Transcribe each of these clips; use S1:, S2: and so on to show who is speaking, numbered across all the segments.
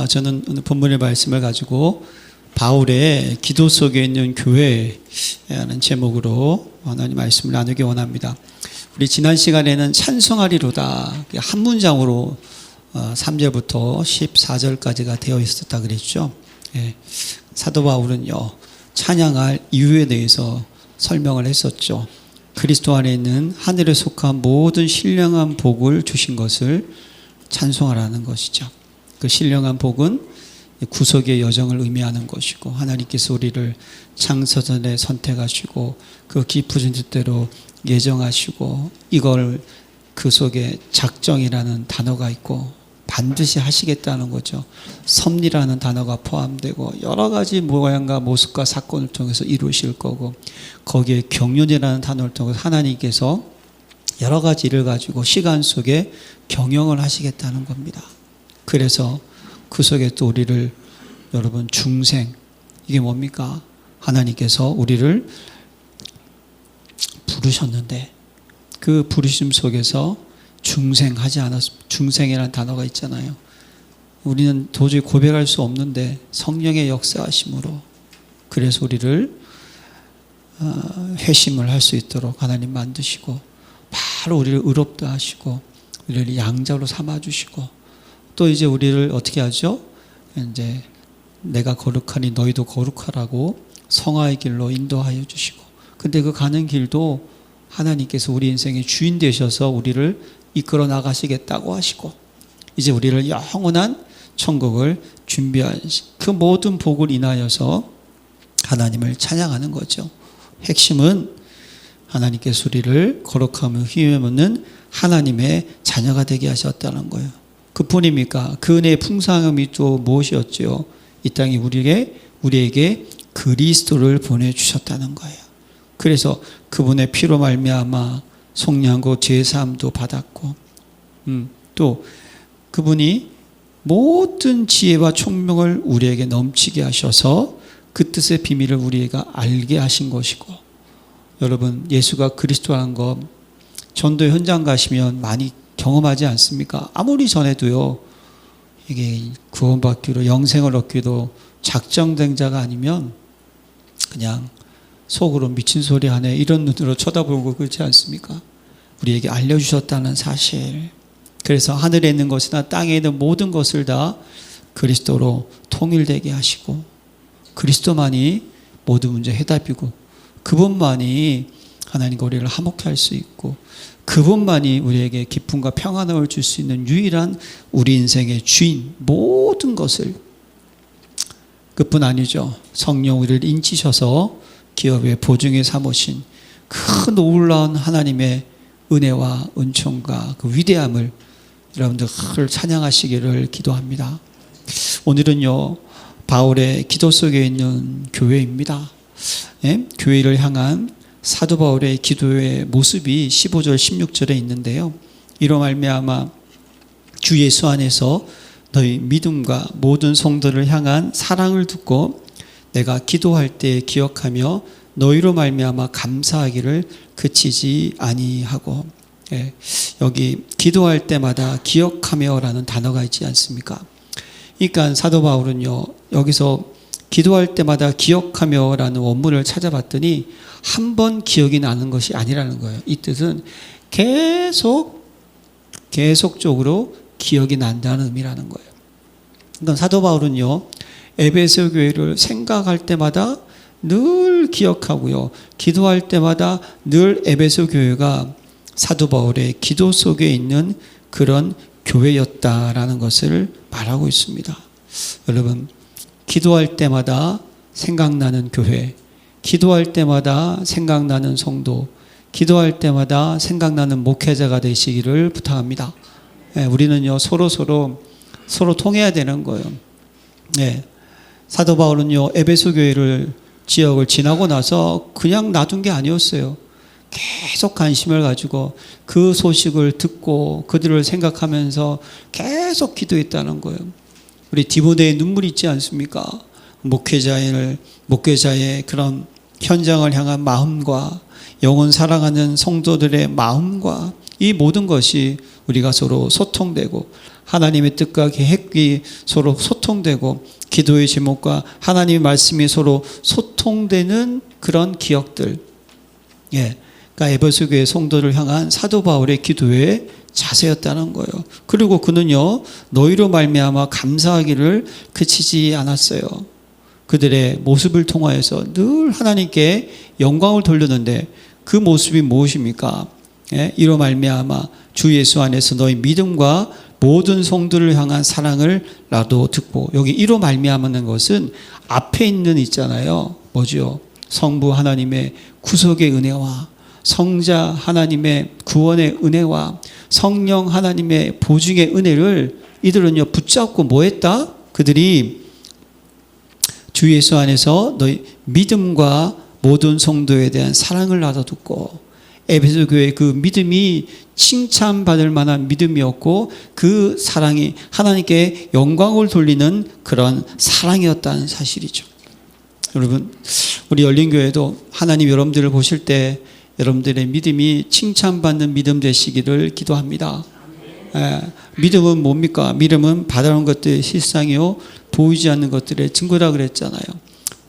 S1: 저는 오늘 본문의 말씀을 가지고 바울의 기도 속에 있는 교회라는 제목으로 하나님 말씀을 나누기 원합니다. 우리 지난 시간에는 찬송하리로다 한 문장으로 3절부터 14절까지가 되어 있었다 그랬죠. 사도 바울은요, 찬양할 이유에 대해서 설명을 했었죠. 그리스도 안에 있는 하늘에 속한 모든 신령한 복을 주신 것을 찬송하라는 것이죠. 그 신령한 복은 구속의 여정을 의미하는 것이고, 하나님께서 우리를 창세전에 선택하시고 그 깊으신 뜻대로 예정하시고, 이걸 그 속에 작정이라는 단어가 있고 반드시 하시겠다는 거죠. 섭리라는 단어가 포함되고 여러 가지 모양과 모습과 사건을 통해서 이루실 거고, 거기에 경륜이라는 단어를 통해서 하나님께서 여러 가지 일을 가지고 시간 속에 경영을 하시겠다는 겁니다. 그래서 그 속에 또 우리를, 여러분, 중생, 이게 뭡니까? 하나님께서 우리를 부르셨는데 그 부르심 속에서 중생하지 않았습니다. 중생이라는 단어가 있잖아요. 우리는 도저히 고백할 수 없는데 성령의 역사하심으로, 그래서 우리를 회심을 할 수 있도록 하나님 만드시고, 바로 우리를 의롭다 하시고 우리를 양자로 삼아주시고, 또 이제 우리를 어떻게 하죠? 이제 내가 거룩하니 너희도 거룩하라고 성화의 길로 인도하여 주시고, 근데 그 가는 길도 하나님께서 우리 인생의 주인 되셔서 우리를 이끌어 나가시겠다고 하시고, 이제 우리를 영원한 천국을 준비하신 그 모든 복을 인하여서 하나님을 찬양하는 거죠. 핵심은 하나님께서 우리를 거룩함을 힘입는 하나님의 자녀가 되게 하셨다는 거예요. 그뿐입니까? 그 은혜의 풍성함이 또 무엇이었죠? 이 땅에 우리에게 그리스도를 보내주셨다는 거예요. 그래서 그분의 피로 말미암아 속량고 제사함도 받았고, 또 그분이 모든 지혜와 총명을 우리에게 넘치게 하셔서 그 뜻의 비밀을 우리가 알게 하신 것이고, 여러분, 예수가 그리스도라는 것 전도 현장 가시면 많이 경험하지 않습니까? 아무리 전해도요, 이게 구원받기로 영생을 얻기도 작정된 자가 아니면 그냥 속으로 미친 소리 하네, 이런 눈으로 쳐다보고 그렇지 않습니까? 우리에게 알려주셨다는 사실. 그래서 하늘에 있는 것이나 땅에 있는 모든 것을 다 그리스도로 통일되게 하시고, 그리스도만이 모든 문제 해답이고, 그분만이 하나님과 우리를 화목케 할 수 있고, 그분만이 우리에게 기쁨과 평안을 줄 수 있는 유일한 우리 인생의 주인, 모든 것을, 그뿐 아니죠. 성령 우리를 인치셔서 기업의 보증에 삼으신 그 놀라운 하나님의 은혜와 은총과 그 위대함을 여러분들 찬양하시기를 기도합니다. 오늘은요, 바울의 기도 속에 있는 교회입니다. 교회를 향한 사도 바울의 기도의 모습이 15절 16절에 있는데요, 이로 말미암아 주 예수 안에서 너희 믿음과 모든 성도를 향한 사랑을 듣고 내가 기도할 때 기억하며 너희로 말미암아 감사하기를 그치지 아니하고, 여기 기도할 때마다 기억하며라는 단어가 있지 않습니까? 그러니까 사도 바울은요, 여기서 기도할 때마다 기억하며라는 원문을 찾아봤더니 한 번 기억이 나는 것이 아니라는 거예요. 이 뜻은 계속적으로 기억이 난다는 의미라는 거예요. 그러니까 사도 바울은요, 에베소 교회를 생각할 때마다 늘 기억하고요, 기도할 때마다 늘 에베소 교회가 사도 바울의 기도 속에 있는 그런 교회였다라는 것을 말하고 있습니다. 여러분, 기도할 때마다 생각나는 교회, 기도할 때마다 생각나는 성도, 기도할 때마다 생각나는 목회자가 되시기를 부탁합니다. 우리는요, 서로 통해야 되는 거예요. 사도 바울은요, 에베소 교회를 지역을 지나고 나서 그냥 놔둔 게 아니었어요. 계속 관심을 가지고 그 소식을 듣고 그들을 생각하면서 계속 기도했다는 거예요. 우리 디모데의 눈물이 있지 않습니까? 목회자의 그런 현장을 향한 마음과 영혼 사랑하는 성도들의 마음과 이 모든 것이 우리가 서로 소통되고 하나님의 뜻과 계획이 서로 소통되고 기도의 제목과 하나님의 말씀이 서로 소통되는 그런 기억들. 그러니까 에베소 교회 성도를 향한 사도 바울의 기도의 자세였다는 거예요. 그리고 그는요, 너희로 말미암아 감사하기를 그치지 않았어요. 그들의 모습을 통하여서 늘 하나님께 영광을 돌렸는데 그 모습이 무엇입니까? 이로 말미암아 주 예수 안에서 너희 믿음과 모든 성도를 향한 사랑을 나도 듣고, 여기 이로 말미암는 것은 앞에 있는 있잖아요. 뭐죠? 성부 하나님의 구속의 은혜와 성자 하나님의 구원의 은혜와 성령 하나님의 보증의 은혜를 이들은요 붙잡고 뭐 했다? 그들이 주 예수 안에서 너희 믿음과 모든 성도에 대한 사랑을 나도 듣고, 에베소 교회의 그 믿음이 칭찬받을 만한 믿음이었고 그 사랑이 하나님께 영광을 돌리는 그런 사랑이었다는 사실이죠. 여러분, 우리 열린교회도 하나님 여러분들을 보실 때 여러분들의 믿음이 칭찬받는 믿음 되시기를 기도합니다. 믿음은 뭡니까? 믿음은 바라는 것들의 실상이요 보이지 않는 것들의 증거라 그랬잖아요.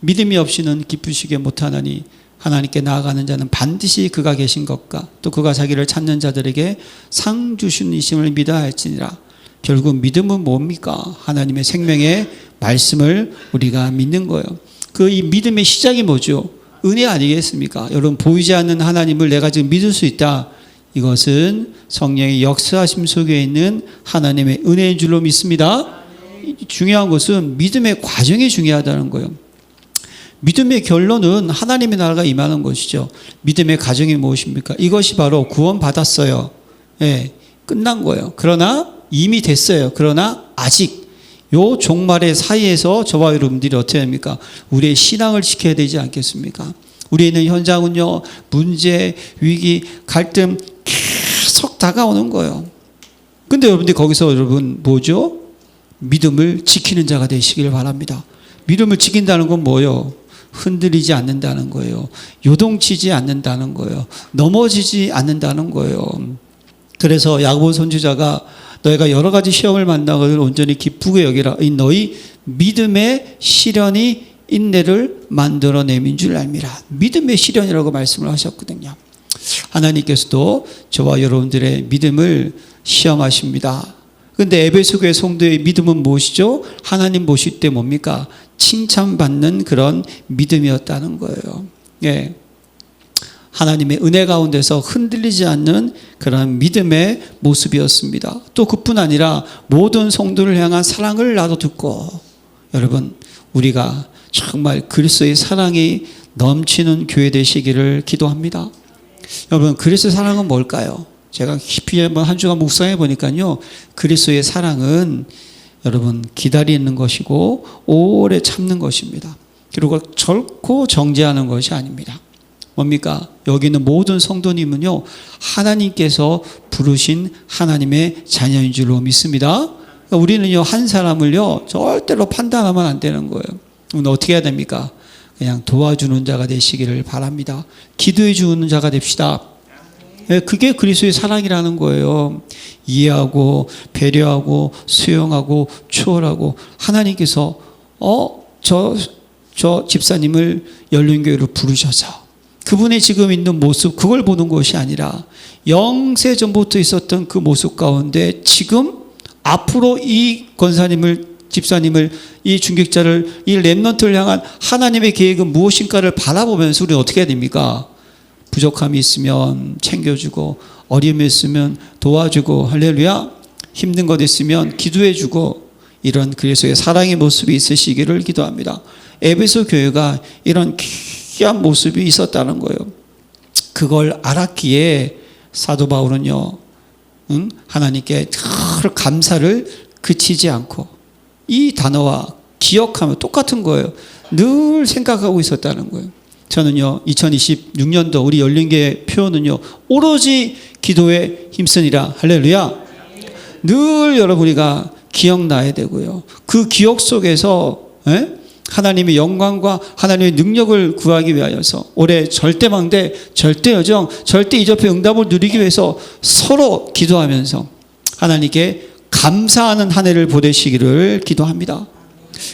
S1: 믿음이 없이는 기쁘시게 못하나니 하나님께 나아가는 자는 반드시 그가 계신 것과 또 그가 자기를 찾는 자들에게 상 주신 이심을 믿어야 할지니라. 결국 믿음은 뭡니까? 하나님의 생명의 말씀을 우리가 믿는 거예요. 그 이 믿음의 시작이 뭐죠? 은혜 아니겠습니까? 여러분, 보이지 않는 하나님을 내가 지금 믿을 수 있다. 이것은 성령의 역사하심 속에 있는 하나님의 은혜인 줄로 믿습니다. 중요한 것은 믿음의 과정이 중요하다는 거예요. 믿음의 결론은 하나님의 나라가 임하는 것이죠. 믿음의 과정이 무엇입니까? 이것이 바로 구원 받았어요. 끝난 거예요. 그러나 이미 됐어요. 그러나 아직 요 종말의 사이에서 저와 여러분들이 어떻게 합니까? 우리의 신앙을 지켜야 되지 않겠습니까? 우리에 있는 현장은요, 문제, 위기, 갈등 계속 다가오는 거예요. 근데 여러분들이 거기서 여러분 뭐죠? 믿음을 지키는 자가 되시길 바랍니다. 믿음을 지킨다는 건 뭐예요? 흔들리지 않는다는 거예요. 요동치지 않는다는 거예요. 넘어지지 않는다는 거예요. 그래서 야고보 선지자가 너희가 여러 가지 시험을 만나거든 온전히 기쁘게 여기라. 이 너희 믿음의 시련이 인내를 만들어내민 줄 알미라. 믿음의 시련이라고 말씀을 하셨거든요. 하나님께서도 저와 여러분들의 믿음을 시험하십니다. 그런데 에베소 교회 성도의 믿음은 무엇이죠? 하나님 보실 때 뭡니까? 칭찬받는 그런 믿음이었다는 거예요. 하나님의 은혜 가운데서 흔들리지 않는 그런 믿음의 모습이었습니다. 또 그뿐 아니라 모든 성도를 향한 사랑을 나도 듣고, 여러분, 우리가 정말 그리스도의 사랑이 넘치는 교회 되시기를 기도합니다. 여러분, 그리스도의 사랑은 뭘까요? 제가 깊이 한번 한 주간 묵상해 보니까요, 그리스도의 사랑은 여러분 기다리는 것이고 오래 참는 것입니다. 그리고 결코 정죄하는 것이 아닙니다. 뭡니까? 여기 있는 모든 성도님은요, 하나님께서 부르신 하나님의 자녀인 줄로 믿습니다. 그러니까 우리는요, 한 사람을요, 절대로 판단하면 안 되는 거예요. 그럼 어떻게 해야 됩니까? 그냥 도와주는 자가 되시기를 바랍니다. 기도해 주는 자가 됩시다. 그게 그리스도의 사랑이라는 거예요. 이해하고 배려하고 수용하고 추월하고, 하나님께서 저 집사님을 열린교회로 부르셔서 그분의 지금 있는 모습, 그걸 보는 것이 아니라 영세 전부터 있었던 그 모습 가운데 지금 앞으로 이 권사님을, 집사님을, 이 중직자를, 이 렘넌트를 향한 하나님의 계획은 무엇인가를 바라보면서 우리는 어떻게 해야 됩니까? 부족함이 있으면 챙겨주고, 어려움이 있으면 도와주고, 할렐루야, 힘든 것 있으면 기도해주고, 이런 그리스도의 사랑의 모습이 있으시기를 기도합니다. 에베소 교회가 이런 귀한 모습이 있었다는 거예요. 그걸 알았기에 사도 바울은요, 하나님께 늘 감사를 그치지 않고, 이 단어와 기억하면 똑같은 거예요. 늘 생각하고 있었다는 거예요. 저는요, 2026년도 우리 열린교회 표현은요, 오로지 기도에 힘쓰니라. 할렐루야. 늘 여러분 우리가 기억나야 되고요. 그 기억 속에서 하나님의 영광과 하나님의 능력을 구하기 위하여서 올해 절대망대, 절대여정, 절대이적의 응답을 누리기 위해서 서로 기도하면서 하나님께 감사하는 한 해를 보내시기를 기도합니다.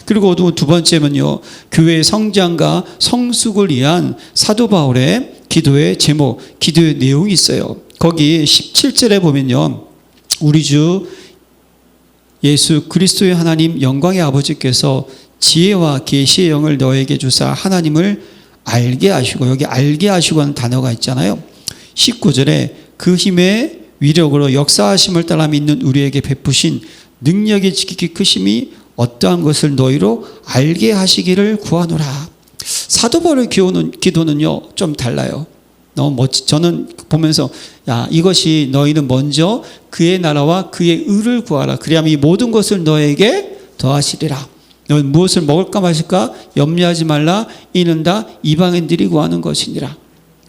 S1: 그리고 두 번째는요, 교회의 성장과 성숙을 위한 사도 바울의 기도의 제목, 기도의 내용이 있어요. 거기 17절에 보면요, 우리 주 예수 그리스도의 하나님 영광의 아버지께서 지혜와 계시의 영을 너에게 주사 하나님을 알게 하시고, 여기 알게 하시고 하는 단어가 있잖아요. 19절에 그 힘의 위력으로 역사하심을 따라 믿는 우리에게 베푸신 능력의 지극히 크심이 어떠한 것을 너희로 알게 하시기를 구하노라. 사도 바울의 기도는요 좀 달라요. 너무 저는 보면서 이것이 너희는 먼저 그의 나라와 그의 의를 구하라. 그리하면 이 모든 것을 너에게 더하시리라. 너는 무엇을 먹을까 마실까 염려하지 말라. 이는 다 이방인들이 구하는 것이니라.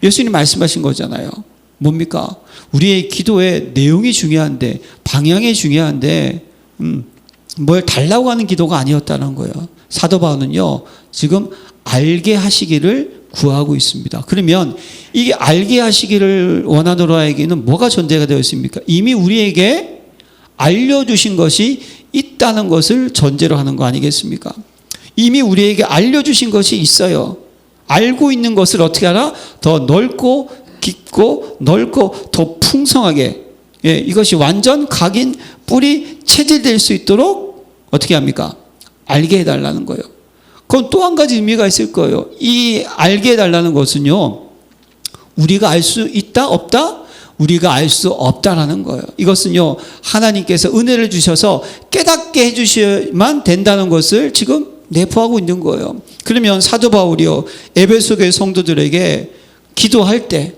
S1: 예수님 말씀하신 거잖아요. 뭡니까? 우리의 기도의 내용이 중요한데, 방향이 중요한데 뭘 달라고 하는 기도가 아니었다는 거예요. 사도 바울은요 지금 알게 하시기를 구하고 있습니다. 그러면 이게 알게 하시기를 원하노라에게는 뭐가 전제가 되어 있습니까? 이미 우리에게 알려주신 것이 있다는 것을 전제로 하는 거 아니겠습니까? 이미 우리에게 알려주신 것이 있어요. 알고 있는 것을 어떻게 하라? 더 넓고 깊고 넓고 더 풍성하게, 이것이 완전 각인 뿌리 체질될 수 있도록 어떻게 합니까? 알게 해달라는 거예요. 그건 또 한 가지 의미가 있을 거예요. 이 알게 해달라는 것은요, 우리가 알 수 있다 없다? 우리가 알 수 없다라는 거예요. 이것은요 하나님께서 은혜를 주셔서 깨닫게 해주셔야만 된다는 것을 지금 내포하고 있는 거예요. 그러면 사도 바울이요 에베소 교회 성도들에게 기도할 때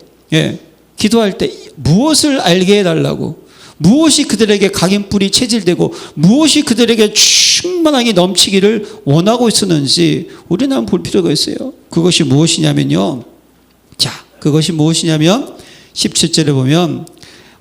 S1: 무엇을 알게 해달라고, 무엇이 그들에게 각인뿔이 체질되고 무엇이 그들에게 충만하게 넘치기를 원하고 있었는지 우리는 한번 볼 필요가 있어요. 그것이 무엇이냐면요, 그것이 무엇이냐면 17절에 보면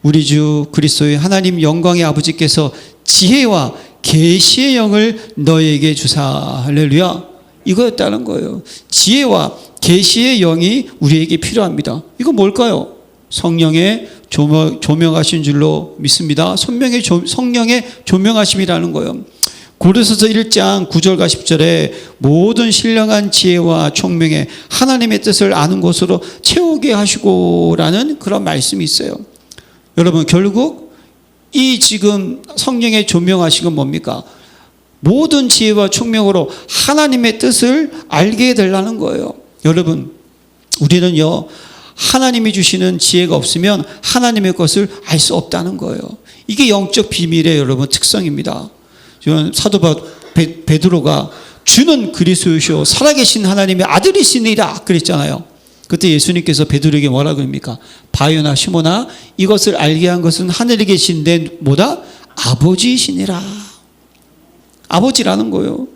S1: 우리 주 그리스도의 하나님 영광의 아버지께서 지혜와 계시의 영을 너에게 주사. 할렐루야. 이거였다는 거예요. 지혜와 계시의 영이 우리에게 필요합니다. 이거 뭘까요? 성령의 조명하신 줄로 믿습니다. 성령의 조명하심이라는 거예요. 고린도서 1장 9절과 10절에 모든 신령한 지혜와 총명에 하나님의 뜻을 아는 것으로 채우게 하시고라는 그런 말씀이 있어요. 여러분, 결국 이 지금 성령의 조명하시고 뭡니까? 모든 지혜와 총명으로 하나님의 뜻을 알게 되려는 거예요. 여러분, 우리는요 하나님이 주시는 지혜가 없으면 하나님의 것을 알 수 없다는 거예요. 이게 영적 비밀의 여러분 특성입니다. 사도 베드로가 주는 그리스도시요 살아계신 하나님의 아들이시니라 그랬잖아요. 그때 예수님께서 베드로에게 뭐라 그럽니까? 바요나 시몬아, 이것을 알게 한 것은 하늘에 계신 내 뭐다? 아버지이시니라. 아버지라는 거예요.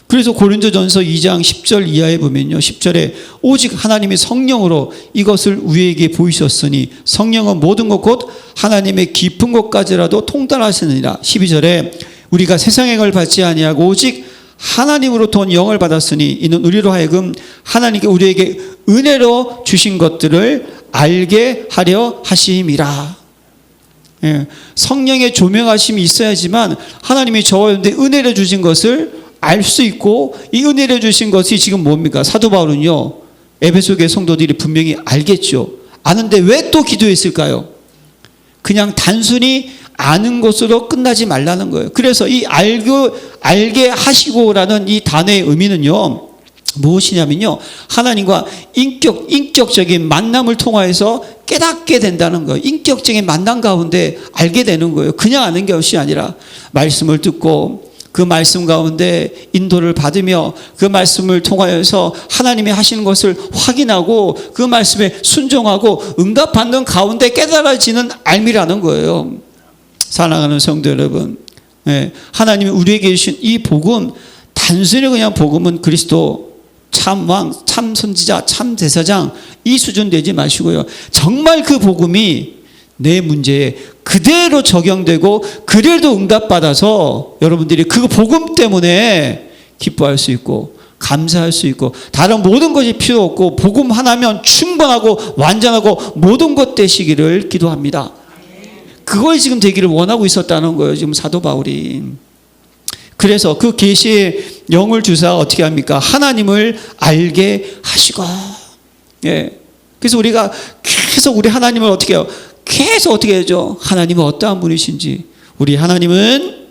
S1: 그래서 고린도전서 2장 10절 이하에 보면요, 10절에 오직 하나님의 성령으로 이것을 우리에게 보이셨으니 성령은 모든 것 곧 하나님의 깊은 것까지라도 통달하시느니라. 12절에 우리가 세상의 걸 받지 아니하고 오직 하나님으로부터 온 영을 받았으니 이는 우리로 하여금 하나님께 우리에게 은혜로 주신 것들을 알게 하려 하심이라. 성령의 조명하심이 있어야지만 하나님이 저와 여러분들에게 은혜로 주신 것을 알 수 있고, 이 은혜를 주신 것이 지금 뭡니까? 사도 바울은요 에베소 교회 성도들이 분명히 알겠죠. 아는데 왜 또 기도했을까요? 그냥 단순히 아는 것으로 끝나지 말라는 거예요. 그래서 이 알게 하시고라는 이 단어의 의미는요 무엇이냐면요, 하나님과 인격적인 만남을 통하여서 깨닫게 된다는 거예요. 인격적인 만남 가운데 알게 되는 거예요. 그냥 아는 것이 아니라 말씀을 듣고 그 말씀 가운데 인도를 받으며 그 말씀을 통하여서 하나님이 하시는 것을 확인하고 그 말씀에 순종하고 응답받는 가운데 깨달아지는 알미라는 거예요. 사랑하는 성도 여러분, 하나님이 우리에게 주신 이 복음, 단순히 그냥 복음은 그리스도 참왕, 참선지자, 참제사장 이 수준 되지 마시고요, 정말 그 복음이 내 문제에 그대로 적용되고 그래도 응답받아서 여러분들이 그 복음 때문에 기뻐할 수 있고 감사할 수 있고 다른 모든 것이 필요 없고 복음 하나면 충분하고 완전하고 모든 것 되시기를 기도합니다. 그걸 지금 되기를 원하고 있었다는 거예요. 지금 사도 바울이. 그래서 그 계시의 영을 주사 어떻게 합니까? 하나님을 알게 하시고. 예. 그래서 우리가 계속 우리 하나님을 어떻게 해요? 계속 어떻게 해야죠? 하나님은 어떠한 분이신지. 우리 하나님은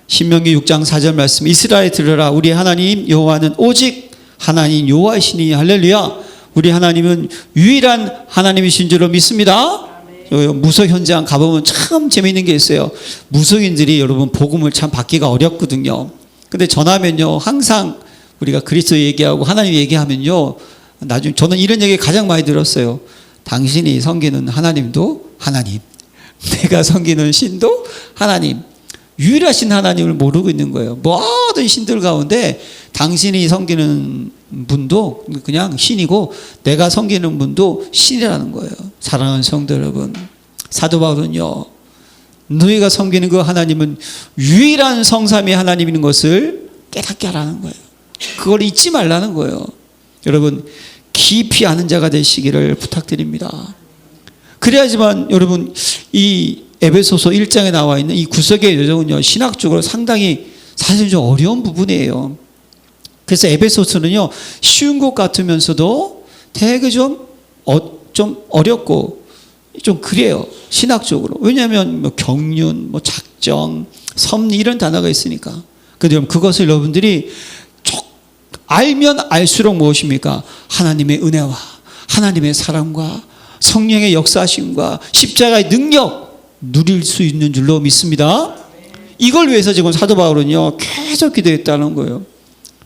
S1: 신명기 6장 4절 말씀, 이스라엘 들으라. 우리 하나님 여호와는 오직 하나님 여호와이시니. 할렐루야. 우리 하나님은 유일한 하나님이신 줄로 믿습니다. 무속 현장 가보면 참 재미있는 게 있어요. 무속인들이 여러분 복음을 참 받기가 어렵거든요. 근데 전하면요 항상 우리가 그리스도 얘기하고 하나님 얘기하면요, 나중에 저는 이런 얘기 가장 많이 들었어요. 당신이 섬기는 하나님도 하나님, 내가 섬기는 신도 하나님. 유일하신 하나님을 모르고 있는 거예요. 모든 신들 가운데 당신이 섬기는 분도 그냥 신이고 내가 섬기는 분도 신이라는 거예요. 사랑하는 성도 여러분, 사도 바울은요, 너희가 섬기는 그 하나님은 유일한 성삼위 하나님인 것을 깨닫게 하라는 거예요. 그걸 잊지 말라는 거예요. 여러분, 깊이 아는 자가 되시기를 부탁드립니다. 그래야지만 여러분, 이 에베소서 1장에 나와 있는 이 구속의 여정은요, 신학적으로 상당히 사실 좀 어려운 부분이에요. 그래서 에베소서는요, 쉬운 것 같으면서도 되게 좀 어렵고 좀 그래요, 신학적으로. 왜냐하면 뭐 경륜, 뭐 작정, 섭리 이런 단어가 있으니까. 그런데 그것을 여러분들이 알면 알수록 무엇입니까? 하나님의 은혜와 하나님의 사랑과 성령의 역사하심과 십자가의 능력 누릴 수 있는 줄로 믿습니다. 이걸 위해서 지금 사도 바울은요 계속 기도했다는 거예요.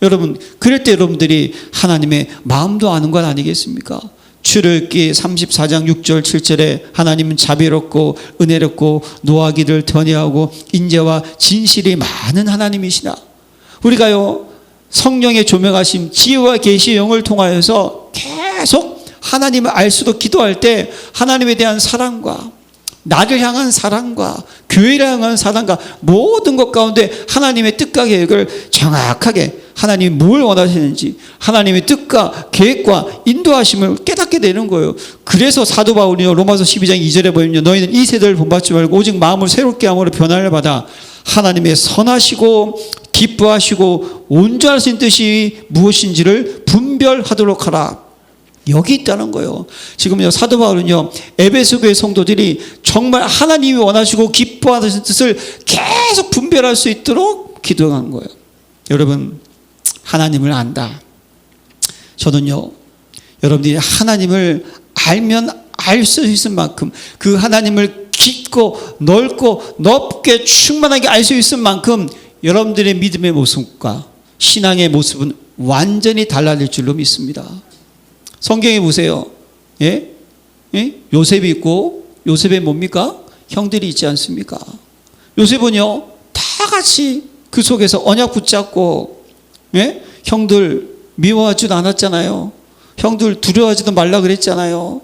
S1: 여러분, 그럴 때 여러분들이 하나님의 마음도 아는 것 아니겠습니까? 출애굽기 34장 6절 7절에 하나님은 자비롭고 은혜롭고 노하기를 편애하고 인자와 진실이 많은 하나님이시나. 우리가요 성령의 조명하심 지혜와 계시의 영을 통하여서 계속 하나님을 알 수도 기도할 때 하나님에 대한 사랑과 나를 향한 사랑과 교회를 향한 사랑과 모든 것 가운데 하나님의 뜻과 계획을 정확하게 하나님이 뭘 원하시는지 하나님의 뜻과 계획과 인도하심을 깨닫게 되는 거예요. 그래서 사도 바울이요 로마서 12장 2절에 보면 너희는 이 세대를 본받지 말고 오직 마음을 새롭게 함으로 변화를 받아 하나님의 선하시고 기뻐하시고 온전하신 뜻이 무엇인지를 분별하도록 하라. 여기 있다는 거예요. 지금요 사도 바울은요 에베소 교회 성도들이 정말 하나님이 원하시고 기뻐하시는 뜻을 계속 분별할 수 있도록 기도한 거예요. 여러분, 하나님을 안다. 저는요 여러분들이 하나님을 알면 알 수 있을 만큼 그 하나님을 깊고 넓고 넓게 충만하게 알 수 있을 만큼 여러분들의 믿음의 모습과 신앙의 모습은 완전히 달라질 줄로 믿습니다. 성경에 보세요. 예? 예? 요셉이 있고 요셉의 뭡니까? 형들이 있지 않습니까? 요셉은요 다 같이 그 속에서 언약 붙잡고, 예? 형들 미워하지도 않았잖아요. 형들 두려워하지도 말라 그랬잖아요.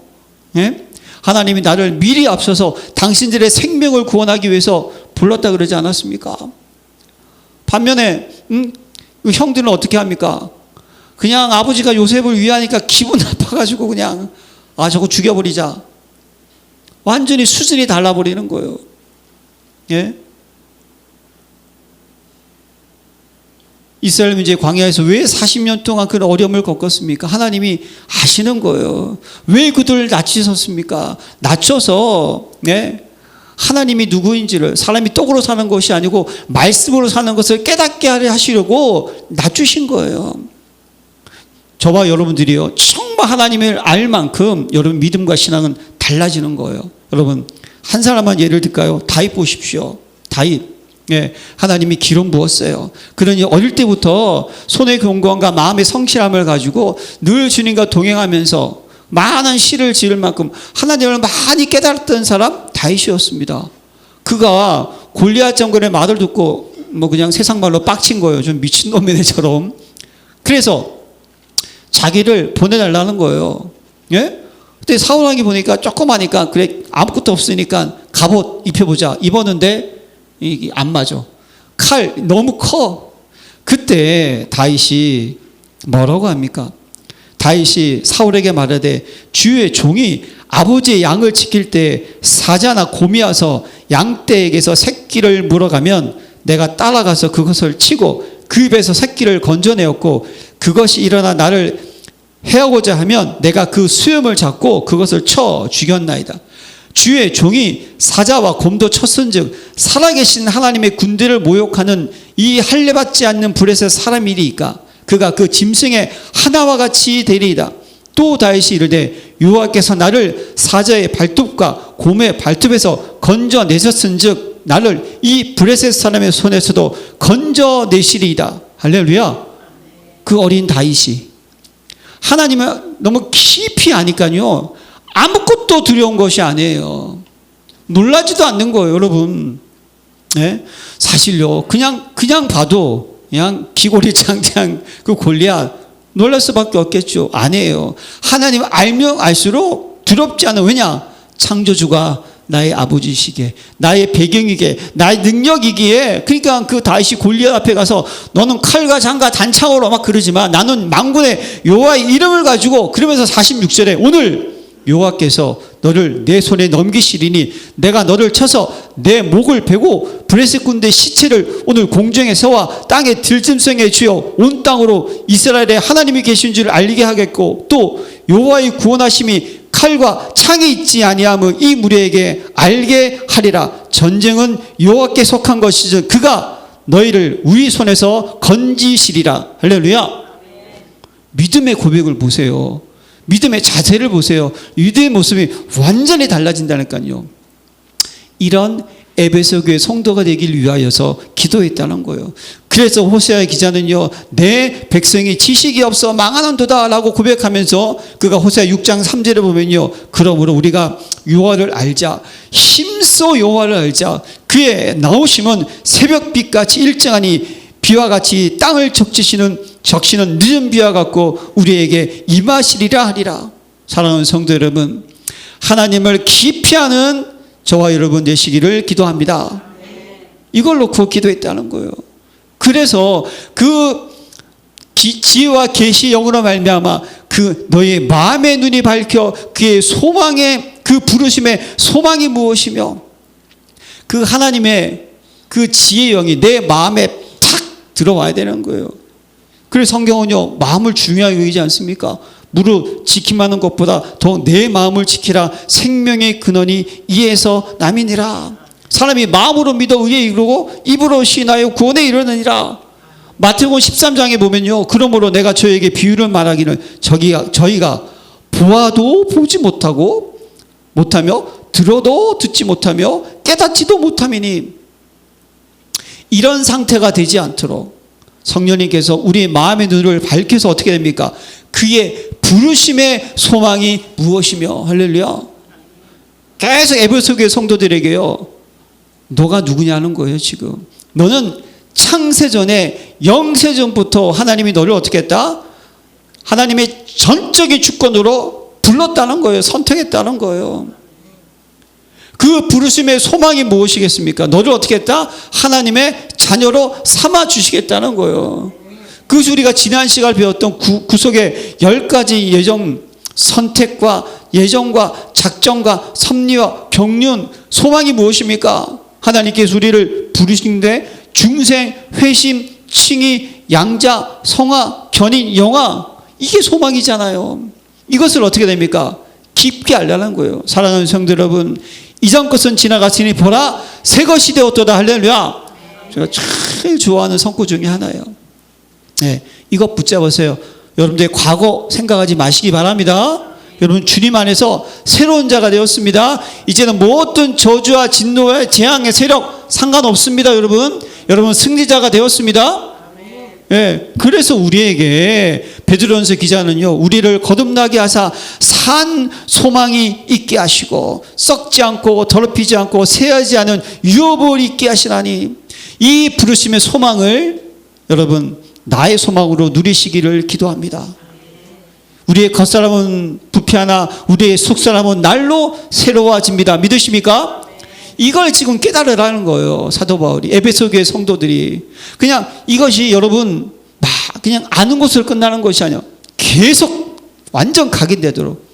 S1: 예? 하나님이 나를 미리 앞서서 당신들의 생명을 구원하기 위해서 불렀다 그러지 않았습니까? 반면에 형들은 어떻게 합니까? 그냥 아버지가 요셉을 위하니까 기분 나빠가지고 그냥 저거 죽여버리자. 완전히 수준이 달라버리는 거예요. 예? 이스라엘 민족이 광야에서 왜 40년 동안 그런 어려움을 겪었습니까? 하나님이 아시는 거예요. 왜 그들을 낮추셨습니까? 낮춰서, 예? 하나님이 누구인지를, 사람이 떡으로 사는 것이 아니고 말씀으로 사는 것을 깨닫게 하시려고 낮추신 거예요. 저와 여러분들이요 정말 하나님을 알 만큼 여러분 믿음과 신앙은 달라지는 거예요. 여러분, 한 사람만 예를 들까요? 다윗 보십시오. 다윗, 예, 하나님이 기름 부었어요. 그러니 어릴 때부터 손의 경건과 마음의 성실함을 가지고 늘 주님과 동행하면서 많은 시를 지을 만큼 하나님을 많이 깨달았던 사람 다윗이었습니다. 그가 골리앗 장군의 말을 듣고 뭐 그냥 세상 말로 빡친 거예요. 좀 미친놈이네처럼. 그래서 자기를 보내달라는 거예요. 예? 근데 사울왕이 보니까 조그마니까 그래 아무것도 없으니까 갑옷 입혀보자. 입었는데 이게 안 맞아. 칼 너무 커. 그때 다윗이 뭐라고 합니까? 다윗이 사울에게 말하되 주의 종이 아버지의 양을 지킬 때 사자나 곰이 와서 양떼에게서 새끼를 물어가면 내가 따라가서 그것을 치고 그 입에서 새끼를 건져내었고 그것이 일어나 나를 해하고자 하면 내가 그 수염을 잡고 그것을 쳐 죽였나이다. 주의 종이 사자와 곰도 쳤은즉 살아계신 하나님의 군대를 모욕하는 이 할례받지 않는 브렛의 사람이리이까 그가 그 짐승의 하나와 같이 되리이다. 또 다윗이 이르되 여호와께서 나를 사자의 발톱과 곰의 발톱에서 건져내셨은즉 나를 이 브레셋 사람의 손에서도 건져내시리이다. 할렐루야. 그 어린 다윗이 하나님을 너무 깊이 아니까요 아무것도 두려운 것이 아니에요. 놀라지도 않는 거예요, 여러분. 네? 사실요 그냥 봐도 그냥 기골이 장장 그 골리앗 놀랄 수밖에 없겠죠. 아니에요. 하나님 알면 알수록 두렵지 않아. 왜냐? 창조주가 나의 아버지시기에 나의 배경이기에 나의 능력이기에. 그러니까 그 다윗이 골리앗 앞에 가서 너는 칼과 장과 단창으로 막 그러지만 나는 만군의 여호와의 이름을 가지고 그러면서 46절에 오늘 여호와께서 너를 내 손에 넘기시리니 내가 너를 쳐서 내 목을 베고 브레셋 군대 시체를 오늘 공중에 세워 땅의 들짐승의 주여 온 땅으로 이스라엘의 하나님이 계신 줄 알리게 하겠고 또 여호와의 구원하심이 칼과 창이 있지 아니함을 이 무리에게 알게 하리라. 전쟁은 여호와께 속한 것이지 그가 너희를 우리 손에서 건지시리라. 할렐루야. 믿음의 고백을 보세요. 믿음의 자세를 보세요. 유대의 모습이 완전히 달라진다니까요. 이런 에베소 교회 성도가 되길 위하여서 기도했다는 거예요. 그래서 호세아 기자는요 내 백성이 지식이 없어 망하는도다 라고 고백하면서 그가 호세아 6장 3절에 보면요 그러므로 우리가 여호와를 알자 힘써 여호와를 알자 그의 나오심은 새벽빛같이 일정하니 비와 같이 땅을 적시는 늦은 비와 같고 우리에게 임하시리라 하리라. 사랑하는 성도 여러분, 하나님을 깊이 아는 저와 여러분 되시기를 기도합니다. 이걸 놓고 기도했다는 거예요. 그래서 그 지혜와 계시 영으로 말미암아 그 너의 마음의 눈이 밝혀 그의 소망의 그 부르심의 소망이 무엇이며 그 하나님의 그 지혜의 영이 내 마음에 탁 들어와야 되는 거예요. 그래서 성경은요 마음을 중요하게 여기지 않습니까? 무릇 지킴하는 것보다 더 내 마음을 지키라. 생명의 근원이 이에서 남이니라. 사람이 마음으로 믿어 의에 이르고 입으로 시인하여 구원에 이르느니라. 마태복음 13장에 보면요 그러므로 내가 저에게 비유를 말하기를 저희가 보아도 보지 못하며 들어도 듣지 못하며 깨닫지도 못함이니 이런 상태가 되지 않도록 성령님께서 우리의 마음의 눈을 밝혀서 어떻게 됩니까? 그의 부르심의 소망이 무엇이며 할렐루야. 계속 에베소 교회 성도들에게요 너가 누구냐는 거예요. 지금 너는 창세전에 영세전부터 하나님이 너를 어떻게 했다? 하나님의 전적인 주권으로 불렀다는 거예요. 선택했다는 거예요. 그 부르심의 소망이 무엇이겠습니까? 너를 어떻게 했다? 하나님의 자녀로 삼아 주시겠다는 거예요. 그것이 우리가 지난 시간 배웠던 구속의 10가지 예정, 선택과 예정과 작정과 섭리와 경륜, 소망이 무엇입니까? 하나님께서 우리를 부르시는데 중생, 회심, 칭의, 양자, 성화, 견인, 영화, 이게 소망이잖아요. 이것을 어떻게 됩니까? 깊게 알라는 거예요. 사랑하는 성도 여러분, 이전 것은 지나갔으니 보라 새 것이 되었도다. 할렐루야. 제가 제일 좋아하는 성구 중에 하나예요. 네, 이것 붙잡으세요. 여러분들 과거 생각하지 마시기 바랍니다. 여러분 주님 안에서 새로운 자가 되었습니다. 이제는 모든 저주와 진노와 재앙의 세력 상관없습니다. 여러분 승리자가 되었습니다. 네, 그래서 우리에게 베드로전서 기자는요 우리를 거듭나게 하사 산 소망이 있게 하시고 썩지 않고 더럽히지 않고 새하지 않은 유업을 있게 하시나니 이 부르심의 소망을 여러분 나의 소망으로 누리시기를 기도합니다. 우리의 겉사람은 부패하나 우리의 속사람은 날로 새로워집니다. 믿으십니까? 이걸 지금 깨달으라는 거예요. 사도 바울이. 에베소 교회 성도들이. 그냥 이것이 여러분 막 그냥 아는 것으로 끝나는 것이 아니야. 계속 완전 각인되도록.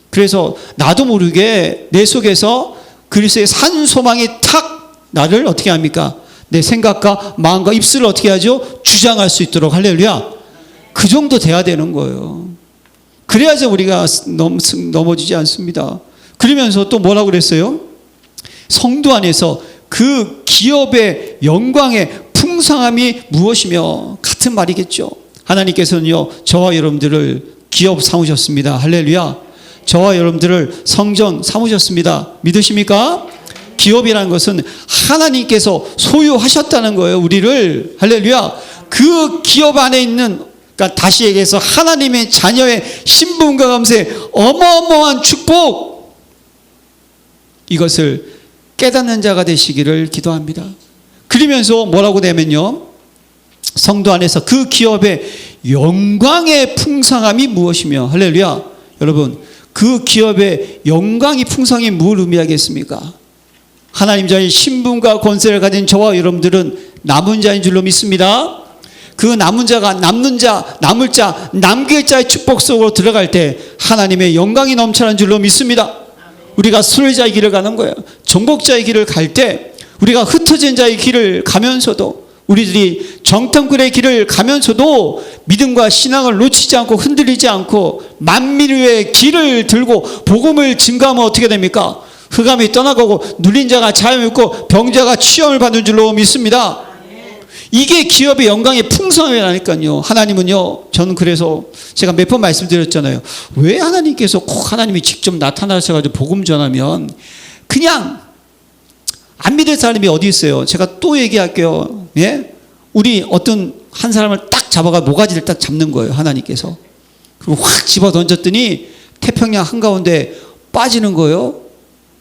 S1: 그래서 나도 모르게 내 속에서 그리스도의 산 소망이 탁 나를 어떻게 합니까? 내 생각과 마음과 입술을 어떻게 하죠? 주장할 수 있도록. 할렐루야. 그 정도 돼야 되는 거예요. 그래야지 우리가 넘어지지 않습니다. 그러면서 또 뭐라고 그랬어요? 성도 안에서 그 기업의 영광의 풍성함이 무엇이며? 같은 말이겠죠. 하나님께서는요, 저와 여러분들을 기업 삼으셨습니다. 할렐루야. 저와 여러분들을 성전 삼으셨습니다. 믿으십니까? 기업이라는 것은 하나님께서 소유하셨다는 거예요. 우리를. 할렐루야. 그 기업 안에 있는, 그러니까 다시 얘기해서 하나님의 자녀의 신분과 감세, 어마어마한 축복, 이것을 깨닫는 자가 되시기를 기도합니다. 그러면서 뭐라고 되면요, 성도 안에서 그 기업의 영광의 풍성함이 무엇이며? 할렐루야. 여러분, 그 기업의 영광이 풍성이 뭘 의미하겠습니까? 하나님 자의 신분과 권세를 가진 저와 여러분들은 남은 자인 줄로 믿습니다. 그 남은 자가 남는 자, 남을 자, 남길 자의 축복 속으로 들어갈 때 하나님의 영광이 넘쳐나는 줄로 믿습니다. 우리가 수혜자의 길을 가는 거예요. 정복자의 길을 갈 때 우리가 흩어진 자의 길을 가면서도, 우리들이 정탐꾼의 길을 가면서도 믿음과 신앙을 놓치지 않고 흔들리지 않고 만민의 길을 들고 복음을 증거하면 어떻게 됩니까? 흑암이 떠나가고 눌린 자가 자유를 얻고 병자가 치유를 받는 줄로 믿습니다. 이게 기업의 영광의 풍성이라니까요. 하나님은요, 저는 그래서 제가 몇 번 말씀드렸잖아요. 왜 하나님께서 꼭 하나님이 직접 나타나셔가지고 복음 전하면 그냥 안 믿을 사람이 어디 있어요? 제가 또 얘기할게요. 예? 우리 어떤 한 사람을 딱 잡아가 모가지를 딱 잡는 거예요. 하나님께서. 그리고 확 집어 던졌더니 태평양 한가운데 빠지는 거예요.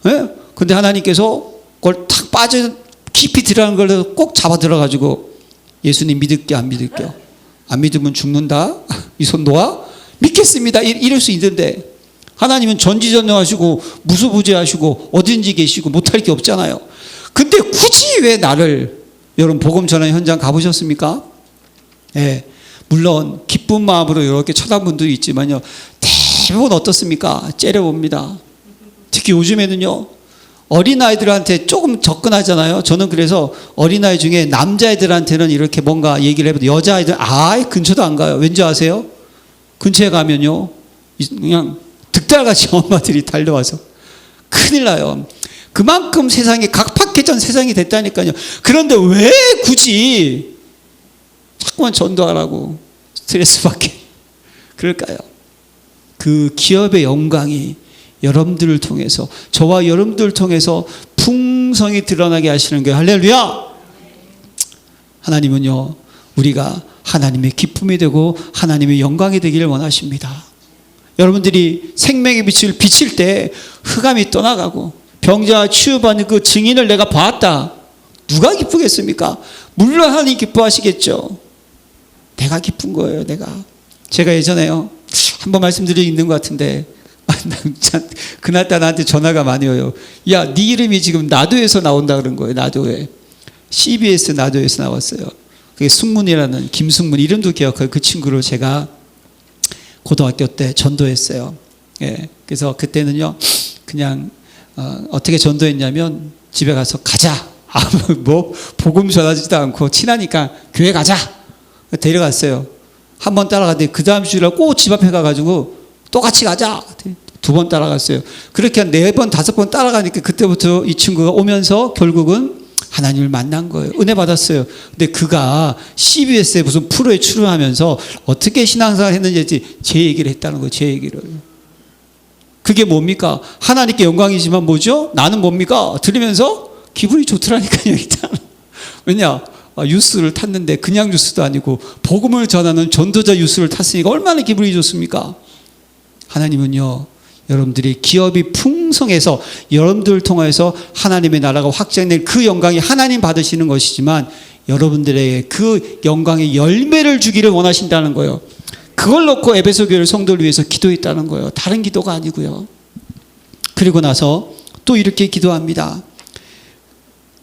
S1: 예? 근데 하나님께서 그걸 탁 깊이 들어가는 걸 꼭 잡아 들어가지고, 예수님 믿을게 안 믿을게요? 안 믿으면 죽는다. 이 손 놓아? 믿겠습니다. 이럴 수 있는데 하나님은 전지전능하시고 무소부재하시고 어딘지 계시고 못할 게 없잖아요. 근데 굳이 왜 나를, 여러분 복음 전환 현장 가보셨습니까? 예, 물론 기쁜 마음으로 이렇게 쳐다본 분도 있지만요, 대부분 어떻습니까? 째려봅니다. 특히 요즘에는요, 어린아이들한테 조금 접근하잖아요. 저는 그래서 어린아이 중에 남자애들한테는 이렇게 뭔가 얘기를 해도 여자아이들 아예 근처도 안 가요. 왠지 아세요? 근처에 가면요, 그냥 득달같이 엄마들이 달려와서 큰일 나요. 그만큼 세상이 각박해진 세상이 됐다니까요. 그런데 왜 굳이 자꾸만 전도하라고 스트레스 받게 그럴까요? 그 기업의 영광이 여러분들을 통해서, 저와 여러분들을 통해서 풍성히 드러나게 하시는 거예요. 할렐루야. 하나님은요, 우리가 하나님의 기쁨이 되고 하나님의 영광이 되기를 원하십니다. 여러분들이 생명의 빛을 비칠 때 흑암이 떠나가고 병자가 치유받는 그 증인을 내가 봤다. 누가 기쁘겠습니까? 물론 하나님 기뻐하시겠죠. 내가 기쁜 거예요. 제가 예전에요, 한번 말씀드린 있는 것 같은데, 그날따라 나한테 전화가 많이 와요. 야, 네 이름이 지금 나도에서 나온다 그런 거예요. 나도에. CBS 나도에서 나왔어요. 그게 승문이라는, 김승문, 이름도 기억해요. 그 친구를 제가 고등학교 때 전도했어요. 예. 그래서 그때는요, 그냥 어떻게 전도했냐면, 집에 가서 가자. 뭐 복음 전하지도 않고 친하니까 교회 가자. 데려갔어요. 한 번 따라갔는데 그 다음 주일에 꼭 집 앞에 가가지고 또 같이 가자. 2번 따라갔어요. 그렇게 한 4번, 5번 따라가니까 그때부터 이 친구가 오면서 결국은 하나님을 만난 거예요. 은혜 받았어요. 근데 그가 CBS에 무슨 프로에 출연하면서 어떻게 신앙생활 했는지 제 얘기를 했다는 거예요. 제 얘기를. 그게 뭡니까? 하나님께 영광이지만 뭐죠? 나는 뭡니까? 들으면서 기분이 좋더라니까요. 일단. 왜냐? 뉴스를 탔는데 그냥 뉴스도 아니고 복음을 전하는 전도자 뉴스를 탔으니까 얼마나 기분이 좋습니까? 하나님은요, 여러분들이 기업이 풍성해서 여러분들을 통해서 하나님의 나라가 확장된 그 영광이 하나님 받으시는 것이지만, 여러분들에게 그 영광의 열매를 주기를 원하신다는 거예요. 그걸 놓고 에베소 교회 성도를 위해서 기도했다는 거예요. 다른 기도가 아니고요. 그리고 나서 또 이렇게 기도합니다.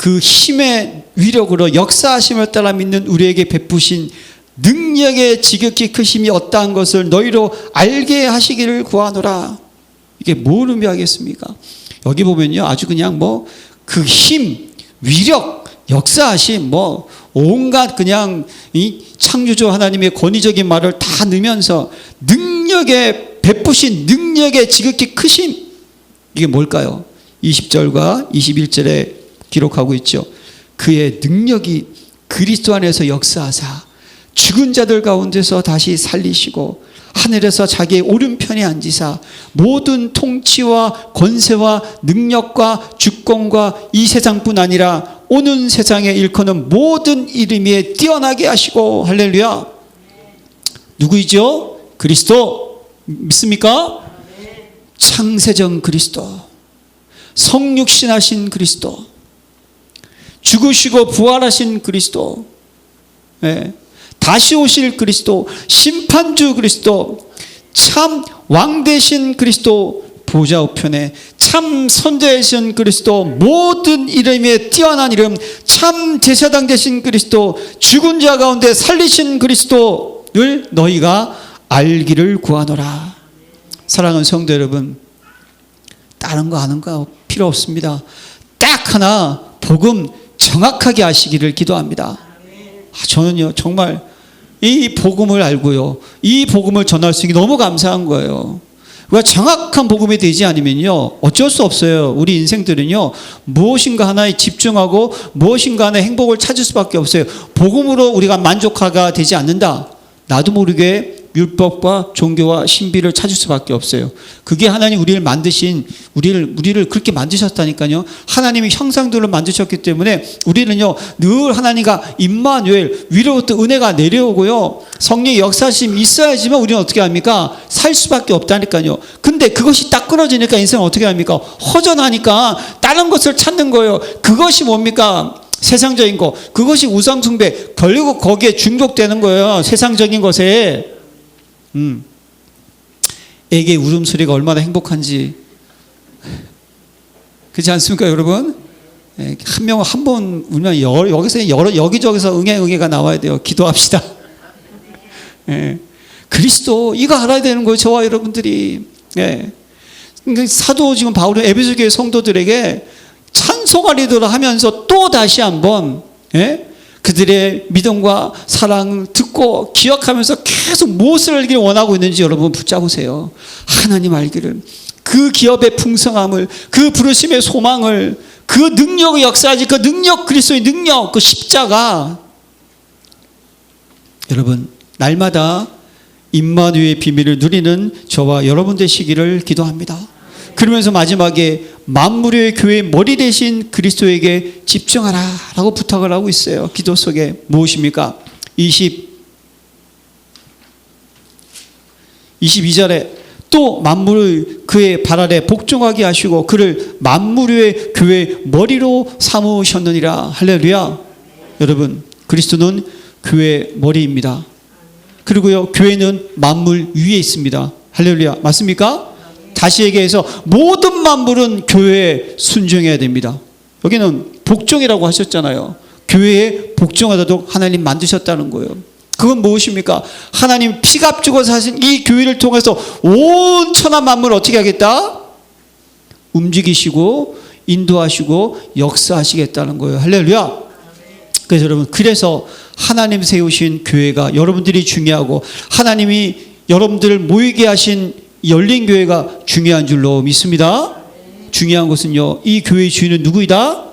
S1: 그 힘의 위력으로 역사하심을 따라 믿는 우리에게 베푸신 능력의 지극히 크심이 어떠한 것을 너희로 알게 하시기를 구하노라. 이게 뭘 의미하겠습니까? 여기 보면요, 아주 그냥 뭐 그 힘, 위력, 역사하심, 뭐 온갖 그냥 이 창조주 하나님의 권위적인 말을 다 넣으면서 능력의 베푸신 능력의 지극히 크심, 이게 뭘까요? 20절과 21절에 기록하고 있죠. 그의 능력이 그리스도 안에서 역사하사 죽은 자들 가운데서 다시 살리시고 하늘에서 자기의 오른편에 앉으사 모든 통치와 권세와 능력과 주권과 이 세상뿐 아니라 오는 세상에 일컫는 모든 이름 위에 뛰어나게 하시고. 할렐루야. 누구이죠? 그리스도. 믿습니까? 창세전 그리스도, 성육신하신 그리스도, 죽으시고 부활하신 그리스도, 다시 오실 그리스도, 심판주 그리스도, 참 왕되신 그리스도, 보좌 우편에 참 선대하신 그리스도, 모든 이름에 뛰어난 이름, 참 제사장 되신 그리스도, 죽은 자 가운데 살리신 그리스도를 너희가 알기를 구하노라. 사랑하는 성도 여러분, 다른 거 아는 거 필요 없습니다. 딱 하나 복음 정확하게 아시기를 기도합니다. 저는요 정말 이 복음을 알고요, 이 복음을 전할 수 있는 게 너무 감사한 거예요. 우리가 정확한 복음이 되지 않으면요 어쩔 수 없어요. 우리 인생들은요 무엇인가 하나에 집중하고 무엇인가 하나의 행복을 찾을 수밖에 없어요. 복음으로 우리가 만족하가 되지 않는다, 나도 모르게 율법과 종교와 신비를 찾을 수밖에 없어요. 그게 하나님 우리를 만드신, 우리를 그렇게 만드셨다니까요. 하나님이 형상들로 만드셨기 때문에 우리는요 늘 하나님과 임마누엘, 위로부터 은혜가 내려오고요 성령의 역사심이 있어야지만 우리는 어떻게 합니까? 살 수밖에 없다니까요. 근데 그것이 딱 끊어지니까 인생은 어떻게 합니까? 허전하니까 다른 것을 찾는 거예요. 그것이 뭡니까? 세상적인 거, 그것이 우상숭배, 결국 거기에 중독되는 거예요. 세상적인 것에. 애기의 울음소리가 얼마나 행복한지, 그렇지 않습니까 여러분? 한 명 한 번 울면 여기서 여기저기서 응애가 나와야 돼요. 기도합시다. 그리스도 이거 알아야 되는 거예요, 저와 여러분들이. 사도 지금 바울은 에베소 교회 성도들에게 찬송하리도록 하면서 또 다시 한번 그들의 믿음과 사랑을 듣고 기억하면서 계속 무엇을 알기를 원하고 있는지 여러분 붙잡으세요. 하나님 알기를, 그 기업의 풍성함을, 그 부르심의 소망을, 그 능력의 역사지, 그 능력, 그리스도의 능력, 그 십자가. 여러분 날마다 임마누엘의 비밀을 누리는 저와 여러분 되시기를 기도합니다. 그러면서 마지막에 만물의 교회의 머리 되신 그리스도에게 집중하라 라고 부탁을 하고 있어요. 기도 속에 무엇입니까? 22절에 또 만물의 그의 발 아래 복종하게 하시고 그를 만물의 교회의 머리로 삼으셨느니라. 할렐루야. 여러분 그리스도는 교회의 머리입니다. 그리고요 교회는 만물 위에 있습니다. 할렐루야. 맞습니까? 다시 얘기해서 모든 만물은 교회에 순종해야 됩니다. 여기는 복종이라고 하셨잖아요. 교회에 복종하도록 하나님 만드셨다는 거예요. 그건 무엇입니까? 하나님 피값 주고 사신 이 교회를 통해서 온 천하 만물을 어떻게 하겠다? 움직이시고 인도하시고 역사하시겠다는 거예요. 할렐루야. 그래서 여러분, 그래서 하나님 세우신 교회가 여러분들이 중요하고 하나님이 여러분들을 모이게 하신 열린 교회가 중요한 줄로 믿습니다. 중요한 것은요, 이 교회의 주인은 누구이다?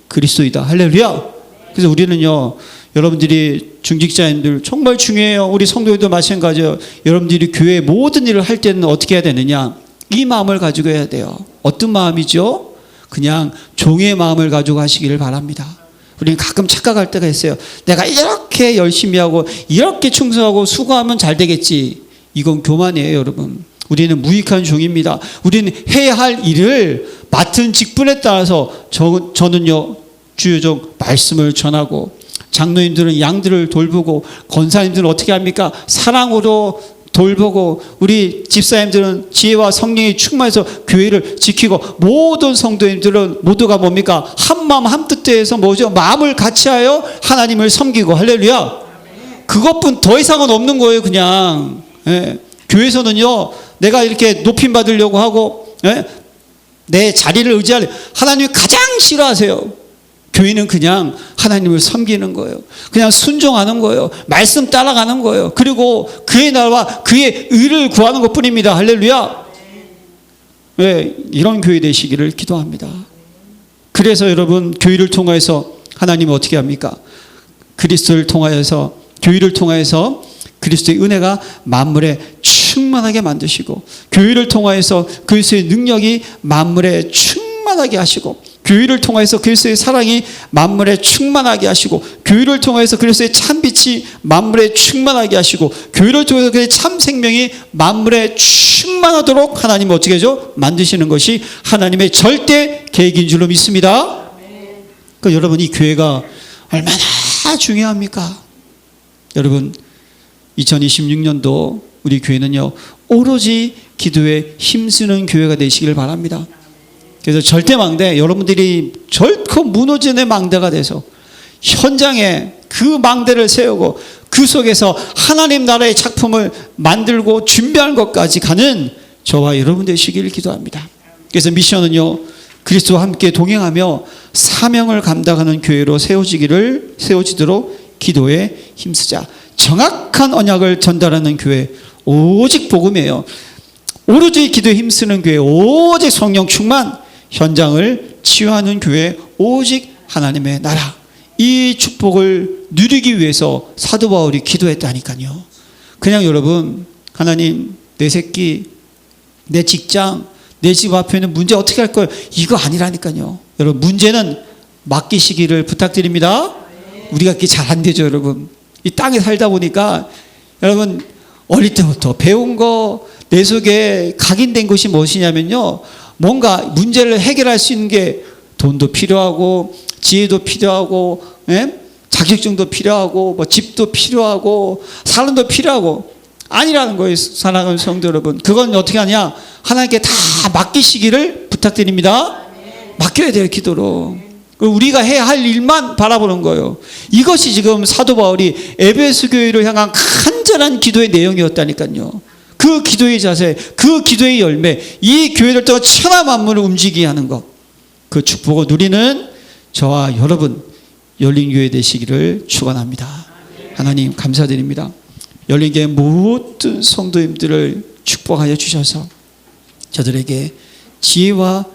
S1: 그리스도이다. 할렐루야. 그래서 우리는요, 여러분들이 중직자님들 정말 중요해요. 우리 성도들도 마찬가지예요. 여러분들이 교회의 모든 일을 할 때는 어떻게 해야 되느냐? 이 마음을 가지고 해야 돼요. 어떤 마음이죠? 그냥 종의 마음을 가지고 하시기를 바랍니다. 우리는 가끔 착각할 때가 있어요. 내가 이렇게 열심히 하고 이렇게 충성하고 수고하면 잘 되겠지. 이건 교만이에요, 여러분. 우리는 무익한 종입니다. 우리는 해야 할 일을 맡은 직분에 따라서 저는요, 주요적 말씀을 전하고, 장로님들은 양들을 돌보고, 권사님들은 어떻게 합니까? 사랑으로 돌보고 우리 집사님들은 지혜와 성령이 충만해서 교회를 지키고 모든 성도님들은 모두가 뭡니까? 한마음 한뜻대에서 뭐죠? 마음을 같이하여 하나님을 섬기고 할렐루야. 그것뿐 더 이상은 없는 거예요. 그냥 교회에서는요 내가 이렇게 높임 받으려고 하고 내 자리를 의지할 하나님이 가장 싫어하세요. 교회는 그냥 하나님을 섬기는 거예요. 그냥 순종하는 거예요. 말씀 따라가는 거예요. 그리고 그의 나라와 그의 의를 구하는 것뿐입니다. 할렐루야. 이런 교회 되시기를 기도합니다. 그래서 여러분 교회를 통해서 하나님은 어떻게 합니까? 그리스도를 통하여서 교회를 통하여서 그리스도의 은혜가 만물에 충만하게 만드시고 교회를 통하여서 그리스도의 능력이 만물에 충만하게 하시고 교회를 통해서 그리스도의 사랑이 만물에 충만하게 하시고 교회를 통해서 그리스도의 참빛이 만물에 충만하게 하시고 교회를 통해서 그의 참 생명이 만물에 충만하도록 하나님은 어떻게 하죠? 만드시는 것이 하나님의 절대 계획인 줄로 믿습니다. 그러니까 여러분 이 교회가 얼마나 중요합니까? 여러분 2026년도 우리 교회는요 오로지 기도에 힘쓰는 교회가 되시길 바랍니다. 그래서 절대 망대, 여러분들이 결코 무너지는 망대가 돼서 현장에 그 망대를 세우고 그 속에서 하나님 나라의 작품을 만들고 준비하는 것까지 가는 저와 여러분 되시기를 기도합니다. 그래서 미션은요 그리스도와 함께 동행하며 사명을 감당하는 교회로 세워지도록 기도에 힘쓰자. 정확한 언약을 전달하는 교회, 오직 복음이에요. 오로지 기도에 힘쓰는 교회, 오직 성령 충만, 현장을 치유하는 교회, 오직 하나님의 나라. 이 축복을 누리기 위해서 사도 바울이 기도했다니까요. 그냥 여러분 하나님 내 새끼, 내 직장, 내 집 앞에 있는 문제 어떻게 할 거예요? 이거 아니라니까요. 여러분 문제는 맡기시기를 부탁드립니다. 우리가 그게 잘 안 되죠. 여러분 이 땅에 살다 보니까 여러분 어릴 때부터 배운 거 내 속에 각인된 것이 무엇이냐면요 뭔가 문제를 해결할 수 있는 게 돈도 필요하고 지혜도 필요하고 자격증도 필요하고 뭐 집도 필요하고 사람도 필요하고 아니라는 거예요. 사랑하는 성도 여러분, 그건 어떻게 하냐? 하나님께 다 맡기시기를 부탁드립니다. 맡겨야 돼요. 기도로. 우리가 해야 할 일만 바라보는 거예요. 이것이 지금 사도 바울이 에베소 교회를 향한 간절한 기도의 내용이었다니까요. 그 기도의 자세, 그 기도의 열매, 이 교회를 통해 천하 만물을 움직이게 하는 것, 그 축복을 누리는 저와 여러분 열린교회 되시기를 축원합니다. 하나님 감사드립니다. 열린교회 모든 성도님들을 축복하여 주셔서 저들에게 지혜와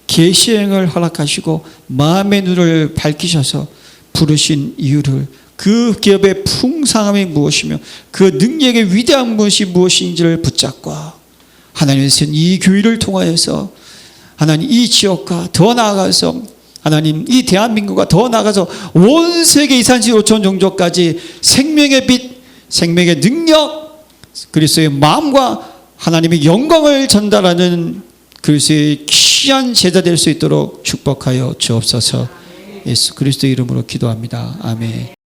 S1: 계시행을 허락하시고 마음의 눈을 밝히셔서 부르신 이유를, 그 기업의 풍성함이 무엇이며 그 능력의 위대한 것이 무엇인지를 붙잡고 하나님께서 이 교회를 통하여서 하나님 이 지역과 더 나아가서 하나님 이 대한민국과 더 나아가서 온 세계 237 5천 종족까지 생명의 빛, 생명의 능력, 그리스도의 마음과 하나님의 영광을 전달하는 그리스도의 귀한 제자 될 수 있도록 축복하여 주옵소서. 예수 그리스도의 이름으로 기도합니다. 아멘.